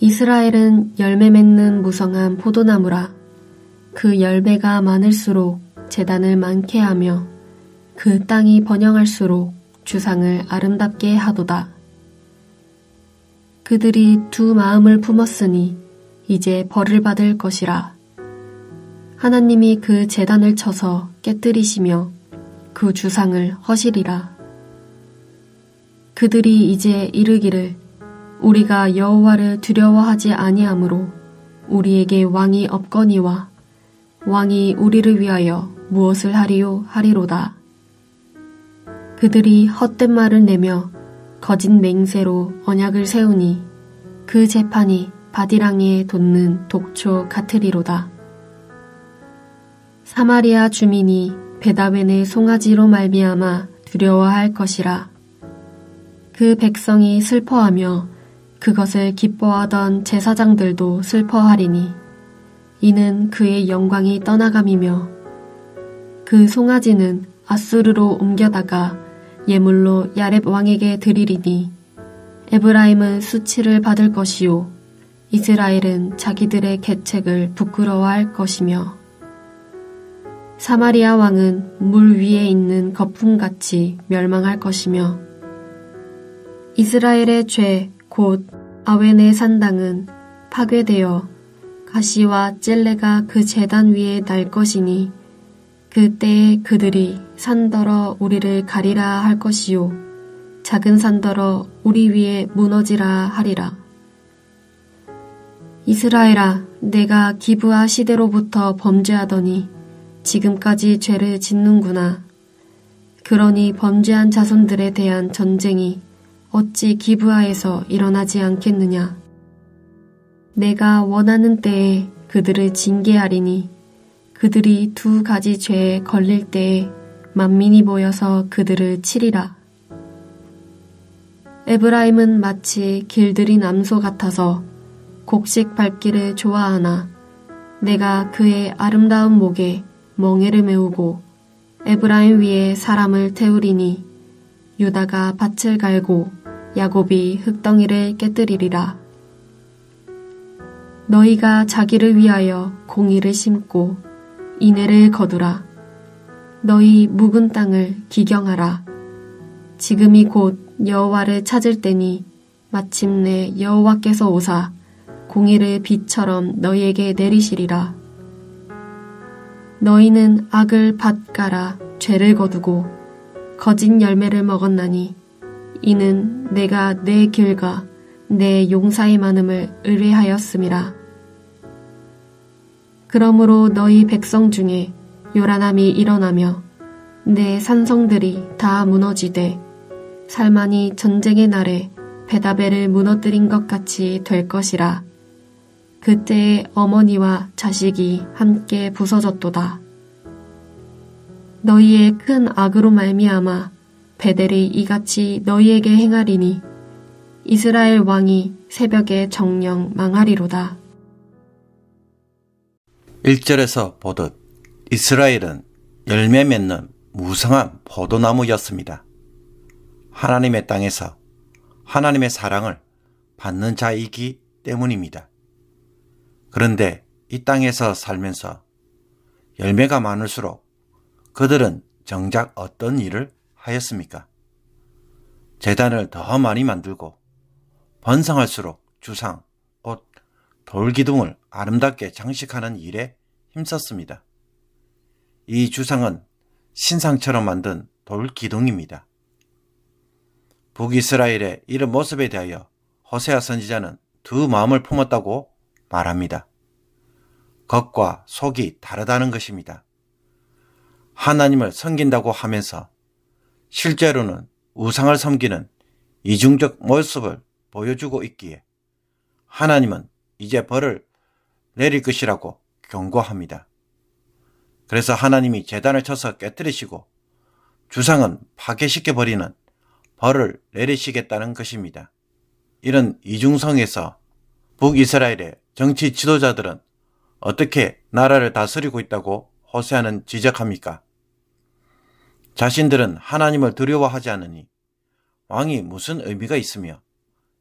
이스라엘은 열매 맺는 무성한 포도나무라. 그 열매가 많을수록 제단을 많게 하며 그 땅이 번영할수록 주상을 아름답게 하도다. 그들이 두 마음을 품었으니 이제 벌을 받을 것이라. 하나님이 그 제단을 쳐서 깨뜨리시며 그 주상을 허시리라. 그들이 이제 이르기를 우리가 여호와를 두려워하지 아니하므로 우리에게 왕이 없거니와 왕이 우리를 위하여 무엇을 하리요 하리로다. 그들이 헛된 말을 내며 거짓 맹세로 언약을 세우니 그 재판이 바디랑이에 돋는 독초 같으리로다. 사마리아 주민이 베다웬의 송아지로 말미암아 두려워할 것이라. 그 백성이 슬퍼하며 그것을 기뻐하던 제사장들도 슬퍼하리니 이는 그의 영광이 떠나감이며 그 송아지는 아수르로 옮겨다가 예물로 야렙 왕에게 드리리니 에브라임은 수치를 받을 것이요 이스라엘은 자기들의 계책을 부끄러워할 것이며 사마리아 왕은 물 위에 있는 거품같이 멸망할 것이며 이스라엘의 죄 곧 아웬의 산당은 파괴되어 가시와 찔레가 그 제단 위에 날 것이니 그때에 그들이 산더러 우리를 가리라 할 것이요 작은 산더러 우리 위에 무너지라 하리라. 이스라엘아, 내가 기브아 시대로부터 범죄하더니 지금까지 죄를 짓는구나. 그러니 범죄한 자손들에 대한 전쟁이 어찌 기브아에서 일어나지 않겠느냐. 내가 원하는 때에 그들을 징계하리니 그들이 두 가지 죄에 걸릴 때에 만민이 모여서 그들을 치리라. 에브라임은 마치 길들인 암소 같아서 곡식 밟기를 좋아하나 내가 그의 아름다운 목에 멍에를 메우고 에브라임 위에 사람을 태우리니 유다가 밭을 갈고 야곱이 흙덩이를 깨뜨리리라. 너희가 자기를 위하여 공의를 심고 인애를 거두라. 너희 묵은 땅을 기경하라. 지금이 곧 여호와를 찾을 때니 마침내 여호와께서 오사 공의를 비처럼 너희에게 내리시리라. 너희는 악을 밭가라 죄를 거두고 거짓 열매를 먹었나니 이는 내가 내 길과 내 용사의 많음을 의뢰하였음이라. 그러므로 너희 백성 중에 요란함이 일어나며 내 산성들이 다 무너지되 살만이 전쟁의 날에 베다벨을 무너뜨린 것 같이 될 것이라. 그때에 어머니와 자식이 함께 부서졌도다. 너희의 큰 악으로 말미암아 베델이 이같이 너희에게 행하리니 이스라엘 왕이 새벽에 정령 망하리로다. 1절에서 보듯 이스라엘은 열매 맺는 무성한 포도나무였습니다. 하나님의 땅에서 하나님의 사랑을 받는 자이기 때문입니다. 그런데 이 땅에서 살면서 열매가 많을수록 그들은 정작 어떤 일을 하였습니까? 제단을 더 많이 만들고 번성할수록 주상, 곧 돌기둥을 아름답게 장식하는 일에 힘썼습니다. 이 주상은 신상처럼 만든 돌기둥입니다. 북이스라엘의 이런 모습에 대하여 호세아 선지자는 두 마음을 품었다고 말합니다. 겉과 속이 다르다는 것입니다. 하나님을 섬긴다고 하면서 실제로는 우상을 섬기는 이중적 모습을 보여주고 있기에 하나님은 이제 벌을 내릴 것이라고 경고합니다. 그래서 하나님이 제단을 쳐서 깨뜨리시고 주상은 파괴시켜버리는 벌을 내리시겠다는 것입니다. 이런 이중성에서 북이스라엘의 정치 지도자들은 어떻게 나라를 다스리고 있다고 호세아는 지적합니까? 자신들은 하나님을 두려워하지 않으니 왕이 무슨 의미가 있으며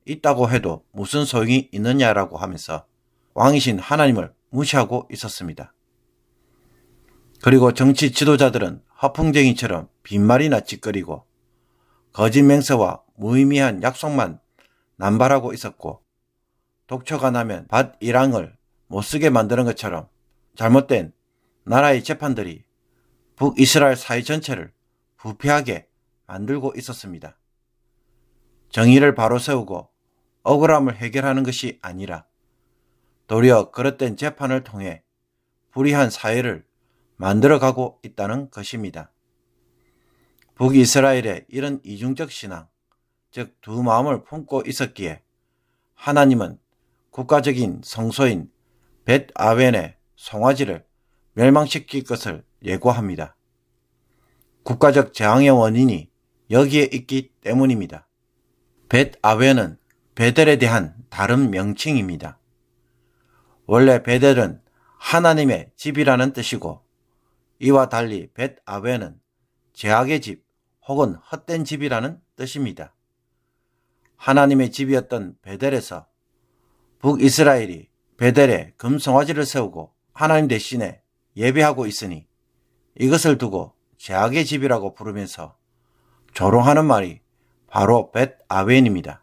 있다고 해도 무슨 소용이 있느냐라고 하면서 왕이신 하나님을 무시하고 있었습니다. 그리고 정치 지도자들은 허풍쟁이처럼 빈말이나 찌꺼리고 거짓 맹세와 무의미한 약속만 남발하고 있었고, 독초가 나면 밭 1항을 못쓰게 만드는 것처럼 잘못된 나라의 재판들이 북이스라엘 사회 전체를 부패하게 만들고 있었습니다. 정의를 바로 세우고 억울함을 해결하는 것이 아니라 도리어 그릇된 재판을 통해 불의한 사회를 만들어가고 있다는 것입니다. 북이스라엘의 이런 이중적 신앙, 즉 두 마음을 품고 있었기에 하나님은 국가적인 성소인 벳아웬의 송아지를 멸망시킬 것을 예고합니다. 국가적 재앙의 원인이 여기에 있기 때문입니다. 벳아웬은 베델에 대한 다른 명칭입니다. 원래 베델은 하나님의 집이라는 뜻이고, 이와 달리 벳아웬은 죄악의 집 혹은 헛된 집이라는 뜻입니다. 하나님의 집이었던 베델에서 북이스라엘이 베델에 금송아지를 세우고 하나님 대신에 예배하고 있으니 이것을 두고 죄악의 집이라고 부르면서 조롱하는 말이 바로 벳아웬입니다.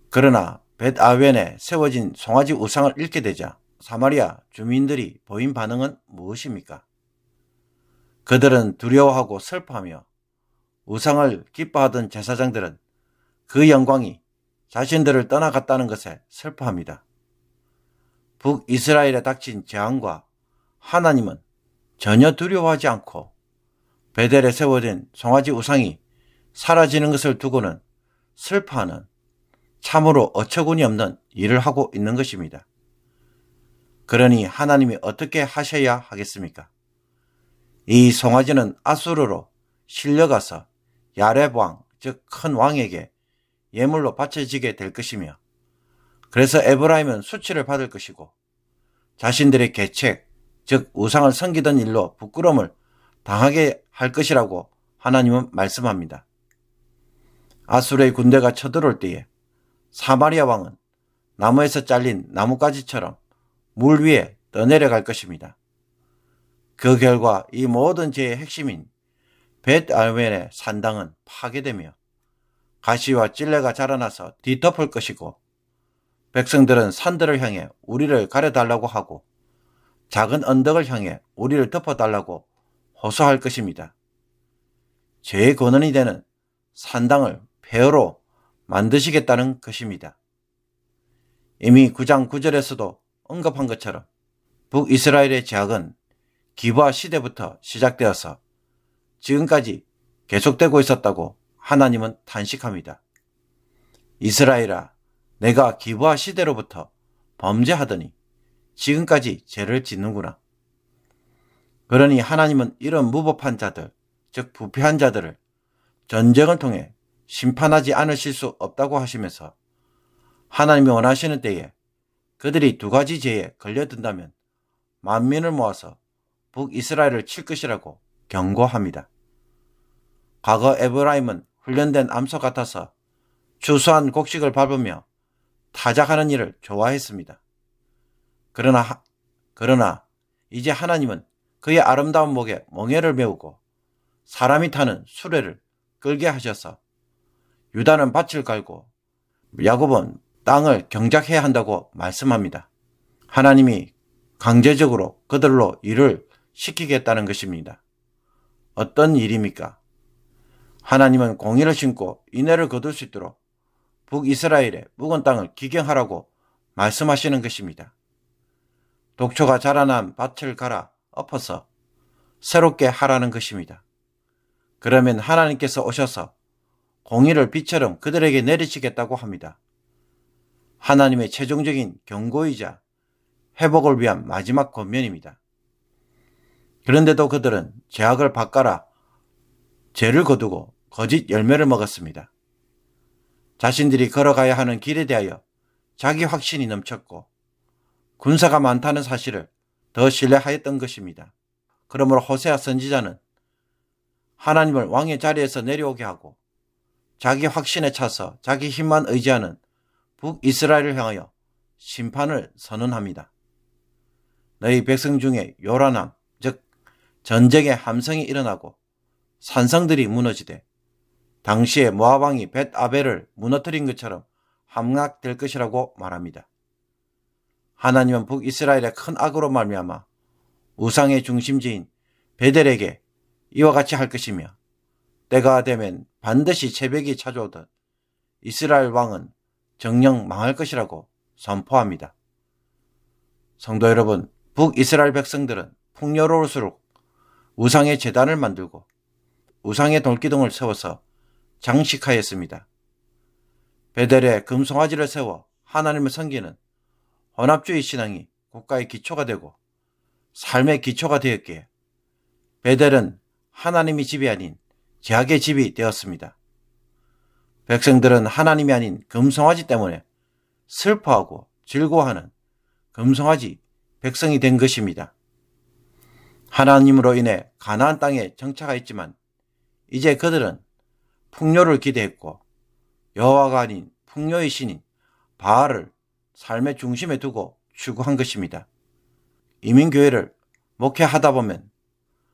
그러나 벳아웬에 세워진 송아지 우상을 잃게 되자 사마리아 주민들이 보인 반응은 무엇입니까? 그들은 두려워하고 슬퍼하며 우상을 기뻐하던 제사장들은 그 영광이 자신들을 떠나갔다는 것에 슬퍼합니다. 북이스라엘에 닥친 재앙과 하나님은 전혀 두려워하지 않고 베델에 세워진 송아지 우상이 사라지는 것을 두고는 슬퍼하는 참으로 어처구니 없는 일을 하고 있는 것입니다. 그러니 하나님이 어떻게 하셔야 하겠습니까? 이 송아지는 아수르로 실려가서 야렙 왕, 즉 큰 왕에게 예물로 바쳐지게 될 것이며, 그래서 에브라임은 수치를 받을 것이고 자신들의 계책, 즉 우상을 섬기던 일로 부끄러움을 당하게 할 것이라고 하나님은 말씀합니다. 아수르의 군대가 쳐들어올 때에 사마리아 왕은 나무에서 잘린 나뭇가지처럼 물 위에 떠내려갈 것입니다. 그 결과 이 모든 죄의 핵심인 벳아웬의 산당은 파괴되며 가시와 찔레가 자라나서 뒤덮을 것이고, 백성들은 산들을 향해 우리를 가려달라고 하고 작은 언덕을 향해 우리를 덮어달라고 호소할 것입니다. 죄의 근원이 되는 산당을 폐허로 만드시겠다는 것입니다. 이미 9장 9절에서도 언급한 것처럼 북이스라엘의 죄악은 기브아 시대부터 시작되어서 지금까지 계속되고 있었다고 하나님은 탄식합니다. 이스라엘아, 내가 기브아 시대로부터 범죄하더니 지금까지 죄를 짓는구나. 그러니 하나님은 이런 무법한 자들, 즉 부패한 자들을 전쟁을 통해 심판하지 않으실 수 없다고 하시면서 하나님이 원하시는 때에 그들이 두 가지 죄에 걸려든다면 만민을 모아서 북이스라엘을 칠 것이라고 경고합니다. 과거 에브라임은 훈련된 암소 같아서 추수한 곡식을 밟으며 타작하는 일을 좋아했습니다. 그러나 이제 하나님은 그의 아름다운 목에 멍에를 메우고 사람이 타는 수레를 끌게 하셔서 유다는 밭을 갈고 야곱은 땅을 경작해야 한다고 말씀합니다. 하나님이 강제적으로 그들로 일을 시키겠다는 것입니다. 어떤 일입니까? 하나님은 공의를 심고 인애를 거둘 수 있도록 북이스라엘의 묵은 땅을 기경하라고 말씀하시는 것입니다. 독초가 자라난 밭을 갈아 엎어서 새롭게 하라는 것입니다. 그러면 하나님께서 오셔서 공의를 비처럼 그들에게 내리시겠다고 합니다. 하나님의 최종적인 경고이자 회복을 위한 마지막 권면입니다. 그런데도 그들은 죄악을 바꿔라 죄를 거두고 거짓 열매를 먹었습니다. 자신들이 걸어가야 하는 길에 대하여 자기 확신이 넘쳤고 군사가 많다는 사실을 더 신뢰하였던 것입니다. 그러므로 호세아 선지자는 하나님을 왕의 자리에서 내려오게 하고 자기 확신에 차서 자기 힘만 의지하는 북이스라엘을 향하여 심판을 선언합니다. 너희 백성 중에 요란함, 즉 전쟁의 함성이 일어나고 산성들이 무너지되 당시에 모압 왕이 벳아벨을 무너뜨린 것처럼 함락될 것이라고 말합니다. 하나님은 북이스라엘의 큰 악으로 말미암아 우상의 중심지인 베델에게 이와 같이 할 것이며, 때가 되면 반드시 새벽이 찾아오듯 이스라엘 왕은 정녕 망할 것이라고 선포합니다. 성도 여러분, 북이스라엘 백성들은 풍요로울수록 우상의 제단을 만들고 우상의 돌기둥을 세워서 장식하였습니다. 베델에 금송아지를 세워 하나님을 섬기는 혼합주의 신앙이 국가의 기초가 되고 삶의 기초가 되었기에 베델은 하나님의 집이 아닌 제약의 집이 되었습니다. 백성들은 하나님이 아닌 금송아지 때문에 슬퍼하고 즐거워하는 금송아지 백성이 된 것입니다. 하나님으로 인해 가나안 땅에 정착하였지만 이제 그들은 풍요를 기대했고 여호와가 아닌 풍요의 신인 바알을 삶의 중심에 두고 추구한 것입니다. 이민교회를 목회하다 보면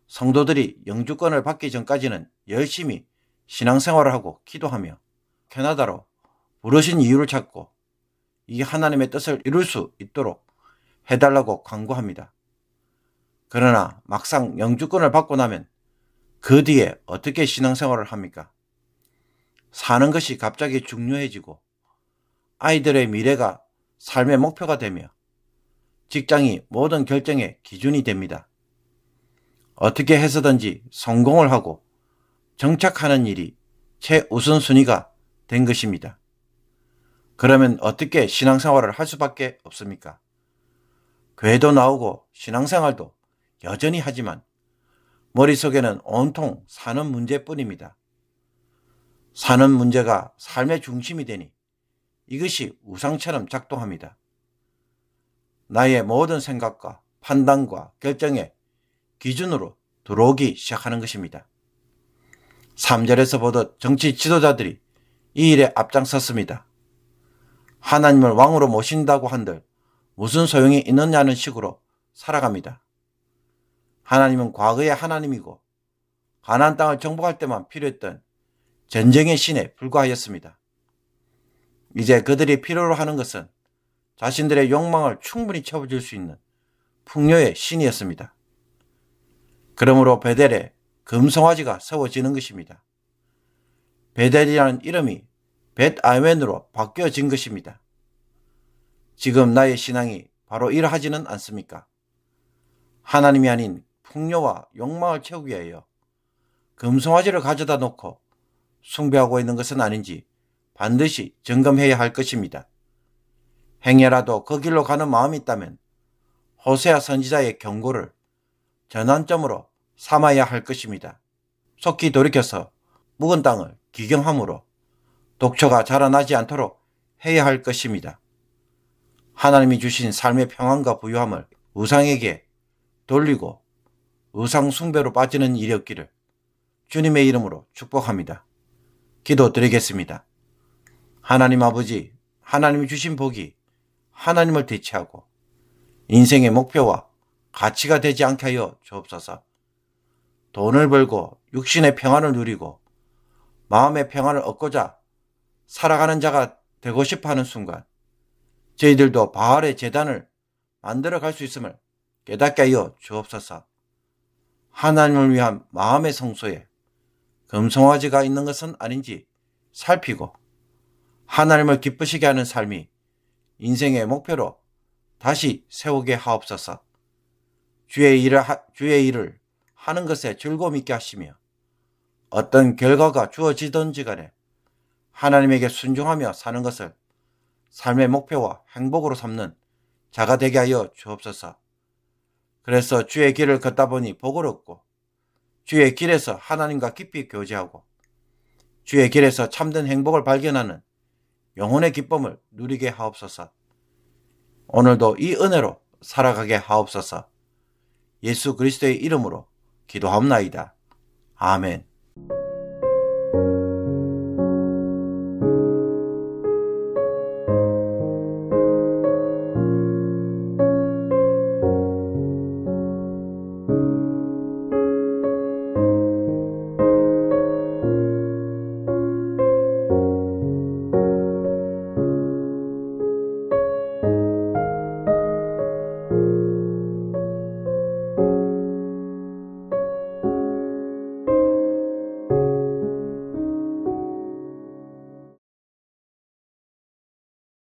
성도들이 영주권을 받기 전까지는 열심히 신앙생활을 하고 기도하며 캐나다로 부르신 이유를 찾고 이 하나님의 뜻을 이룰 수 있도록 해달라고 간구합니다. 그러나 막상 영주권을 받고 나면 그 뒤에 어떻게 신앙생활을 합니까? 사는 것이 갑자기 중요해지고 아이들의 미래가 삶의 목표가 되며 직장이 모든 결정의 기준이 됩니다. 어떻게 해서든지 성공을 하고 정착하는 일이 최우선순위가 된 것입니다. 그러면 어떻게 신앙생활을 할 수밖에 없습니까? 교회도 나오고 신앙생활도 여전히 하지만 머릿속에는 온통 사는 문제뿐입니다. 사는 문제가 삶의 중심이 되니 이것이 우상처럼 작동합니다. 나의 모든 생각과 판단과 결정의 기준으로 들어오기 시작하는 것입니다. 3절에서 보듯 정치 지도자들이 이 일에 앞장섰습니다. 하나님을 왕으로 모신다고 한들 무슨 소용이 있느냐는 식으로 살아갑니다. 하나님은 과거의 하나님이고 가나안 땅을 정복할 때만 필요했던 전쟁의 신에 불과하였습니다. 이제 그들이 필요로 하는 것은 자신들의 욕망을 충분히 채워줄 수 있는 풍요의 신이었습니다. 그러므로 베델에 금송아지가 세워지는 것입니다. 베델이라는 이름이 벳아웬으로 바뀌어진 것입니다. 지금 나의 신앙이 바로 이러하지는 않습니까? 하나님이 아닌 풍요와 욕망을 채우기 위하여 금송아지를 가져다 놓고 숭배하고 있는 것은 아닌지 반드시 점검해야 할 것입니다. 행여라도 그 길로 가는 마음이 있다면 호세아 선지자의 경고를 전환점으로 삼아야 할 것입니다. 속히 돌이켜서 묵은 땅을 기경함으로 독초가 자라나지 않도록 해야 할 것입니다. 하나님이 주신 삶의 평안과 부유함을 우상에게 돌리고 우상 숭배로 빠지는 일이 없기를 주님의 이름으로 축복합니다. 기도드리겠습니다. 하나님 아버지, 하나님이 주신 복이 하나님을 대체하고 인생의 목표와 가치가 되지 않게 하여 주옵소서. 돈을 벌고 육신의 평안을 누리고 마음의 평안을 얻고자 살아가는 자가 되고 싶어하는 순간 저희들도 바알의 제단을 만들어 갈 수 있음을 깨닫게 하여 주옵소서. 하나님을 위한 마음의 성소에 금송아지가 있는 것은 아닌지 살피고 하나님을 기쁘시게 하는 삶이 인생의 목표로 다시 세우게 하옵소서. 주의 일을 하는 것에 즐거움 있게 하시며 어떤 결과가 주어지든지 간에 하나님에게 순종하며 사는 것을 삶의 목표와 행복으로 삼는 자가 되게 하여 주옵소서. 그래서 주의 길을 걷다 보니 복을 얻고 주의 길에서 하나님과 깊이 교제하고 주의 길에서 참된 행복을 발견하는 영혼의 기쁨을 누리게 하옵소서. 오늘도 이 은혜로 살아가게 하옵소서. 예수 그리스도의 이름으로 기도하옵나이다. 아멘.